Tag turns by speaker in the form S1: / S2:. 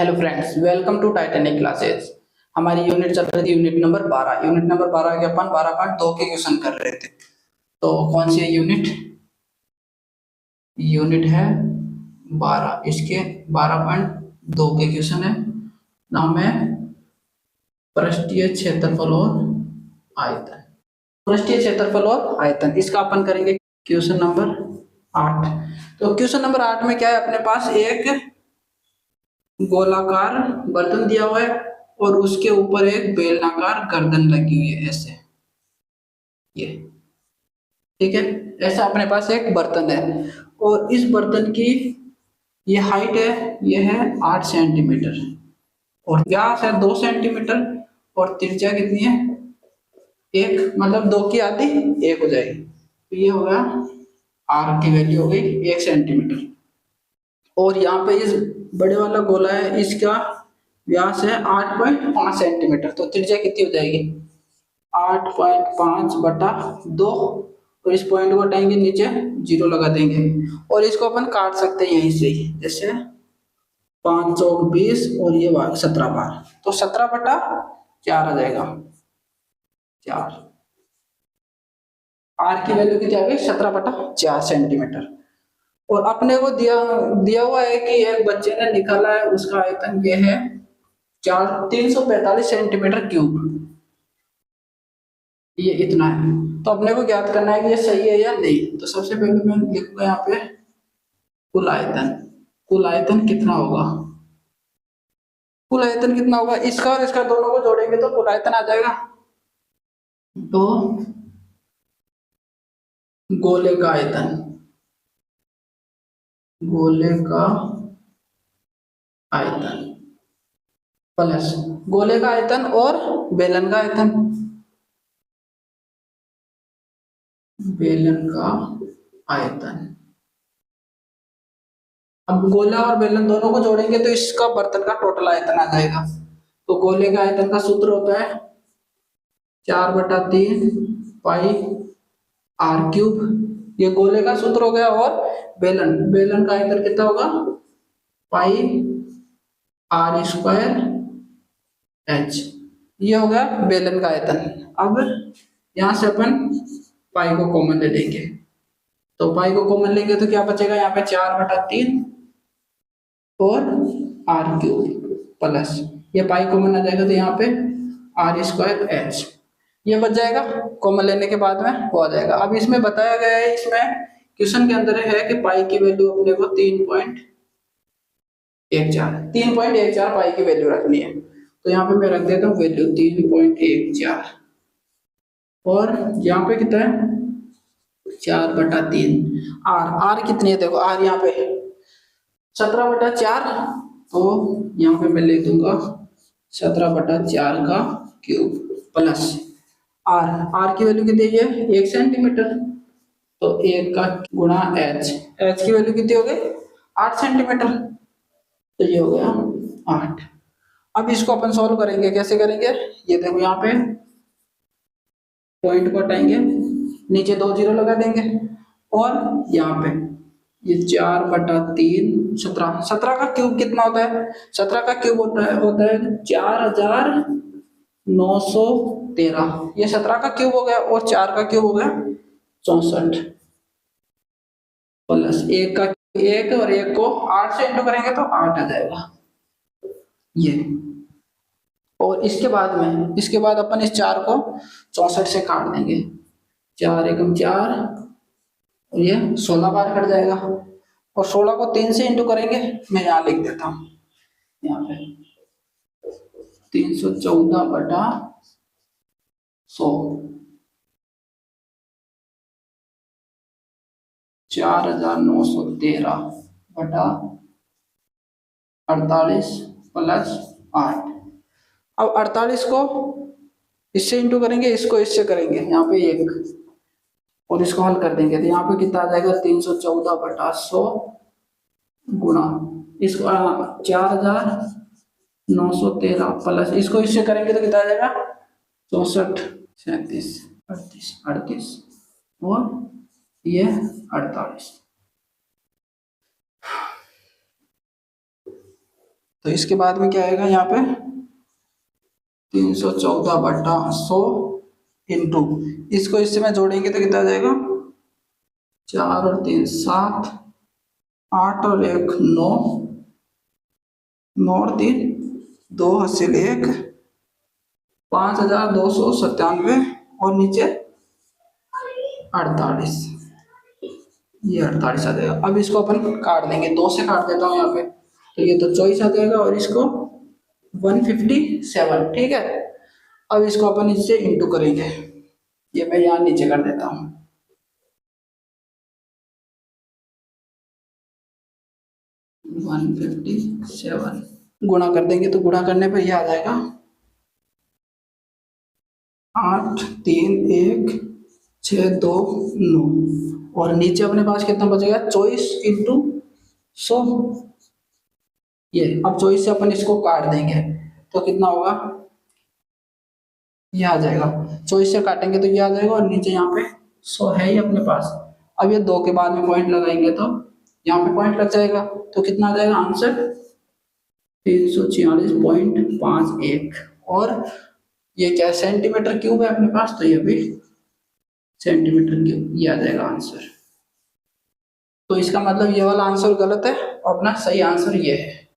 S1: Hello friends, welcome to Titanic classes. हमारी unit चल रही थी यूनिट नंबर 12। यूनिट नंबर 12 के अपन 12.2 के क्वेश्चन कर रहे थे। तो कौन सी है यूनिट? यूनिट है 12। इसके 12.2 के क्वेश्चन है। नाम है पृष्ठीय क्षेत्रफल और आयतन। पृष्ठीय क्षेत्रफल और आयतन, इसका अपन करेंगे क्वेश्चन नंबर 8। तो क्वेश्चन नंबर 8 में क्या है, अपने पास एक गोलाकार बर्तन दिया हुआ है और उसके ऊपर एक बेलनाकार गर्दन लगी हुई है, ऐसे। ये ठीक है। ऐसा अपने पास एक बर्तन है और इस बर्तन की ये हाइट है, ये है 8 सेंटीमीटर और व्यास है 2 सेंटीमीटर और त्रिज्या कितनी है? एक, मतलब 2 की आधी 1 हो जाएगी। तो ये हो गया, आर की वैल्यू हो गई 1 सेंटीमीटर। और यहाँ पे इस बड़े वाला गोला है, इसका व्यास है 8.5 सेंटीमीटर। तो त्रिज्या कितनी हो जाएगी? 8.5 बटा 2। और इस पॉइंट को हटाएंगे, नीचे 0 लगा देंगे और इसको अपन काट सकते हैं यहीं से ही, जैसे 5 चौक 20 और ये 17 बार, तो 17/4 आ जाएगा। 4 आर की वैल्यू कितनी आ गई? 17/4 सेंटीमीटर। और अपने को दिया दिया हुआ है कि एक बच्चे ने निकाला है, उसका आयतन ये है 345 सेंटीमीटर क्यूब। ये इतना है। तो अपने को ज्ञात करना है कि ये सही है या नहीं। तो सबसे पहले मैं लिखूंगा यहाँ पे कुल आयतन। कुल आयतन कितना होगा? कुल आयतन कितना होगा? इसका और इसका दोनों को जोड़ेंगे तो कुल आयतन आ जाएगा। तो गोले का आयतन, गोले का आयतन प्लस गोले का आयतन और बेलन का आयतन, बेलन का आयतन। अब गोला और बेलन दोनों को जोड़ेंगे तो इसका बर्तन का टोटल आयतन आ जाएगा। तो गोले का आयतन का सूत्र होता है 4/3 पाई आर क्यूब। ये गोले का सूत्र हो गया। और बेलन बेलन का आयतन कितना होगा? पाई आर स्क्वायर एच। ये हो गया बेलन का आयतन। अब यहां से अपन पाई को कॉमन ले लेंगे। तो पाई को कॉमन लेंगे तो क्या बचेगा? यहाँ पे 4/3 और आर क्यूब प्लस ये पाई कॉमन आ जाएगा तो यहाँ पे आर स्क्वायर एच। ये बच जाएगा, कॉमन लेने के बाद में वो आ जाएगा। अब इसमें बताया गया है, इसमें क्वेश्चन के अंदर है कि पाई की वैल्यू अपने को 3.14 पाई की वैल्यू रखनी है। तो यहाँ पे मैं रख देता हूँ वैल्यू 3.14। और यहाँ पे कितना है? 4/3। आर कितनी है? देखो आर यहाँ पे 17/4। तो यहाँ पे मैं लिख दूंगा 17/4 का क्यूब प्लस आर। आर की वैल्यू कितनी है? 1 सेंटीमीटर। तो 1 का गुणा एच। एच की वैल्यू कितनी हो गई? 8 सेंटीमीटर। तो ये हो गया 8। अब इसको अपन सॉल्व करेंगे। कैसे करेंगे? ये देखो यहाँ पे पॉइंट को हटाएंगे, नीचे 2 0 लगा देंगे और यहाँ पे ये 4/3 17। 17 का क्यूब कितना होता है? 17 का क्यूब होता है 4913। ये 17 का क्यूब हो गया और 4 का क्यूब हो गया 64 प्लस 1 का 1 और 1 को 8 से इंटू करेंगे तो 8 आ जाएगा ये। और इसके बाद अपन इस 4 को 64 से काट देंगे। 4 एकम 4 और ये 16 बार कट जाएगा। और 16 को 3 से इंटू करेंगे, मैं यहाँ लिख देता हूँ, यहाँ पे 314/100 4913/48 प्लस 8। अब 48 को इससे इंटू करेंगे, इसको इससे करेंगे, यहाँ पे 1 और इसको हल कर देंगे तो यहाँ पे कितना आ जाएगा? 314/100 गुणा इसको 4913 प्लस इसको इससे करेंगे तो कितना आ जाएगा? 64 37 38 और ये 48। तो इसके बाद में क्या आएगा यहाँ पे 314/100 इंटू, इसको इससे में जोड़ेंगे तो कितना आ जाएगा 4 और 3 7, 8 और 1 9, 9 और 3 2 हासिल 1, 5297 और नीचे 48, ये 48 आ जाएगा। अब इसको अपन काट देंगे, 2 से काट देता हूँ यहाँ पे, तो ये तो 24 आ जाएगा और इसको 157, ठीक है। अब इसको अपन इससे इंटू करेंगे, ये मैं यहाँ नीचे कर देता हूँ। 157 गुणा कर देंगे तो गुणा करने पर यह आ जाएगा 8 3 1 6 2 9, और नीचे अपने पास कितना बचेगा 24 इंटू 100, ये अब 24 से अपन इसको काट देंगे तो कितना होगा, ये आ जाएगा। 24 से काटेंगे तो ये आ जाएगा और नीचे यहाँ पे 100 है ही अपने पास। अब ये 2 के बाद में पॉइंट लगाएंगे तो यहाँ पे पॉइंट लग जाएगा, तो कितना आ जाएगा आंसर 346.51, और ये क्या है सेंटीमीटर क्यूब है अपने पास, तो ये भी सेंटीमीटर क्यूब, ये आ जाएगा आंसर। तो इसका मतलब ये वाला आंसर गलत है और अपना सही आंसर ये है।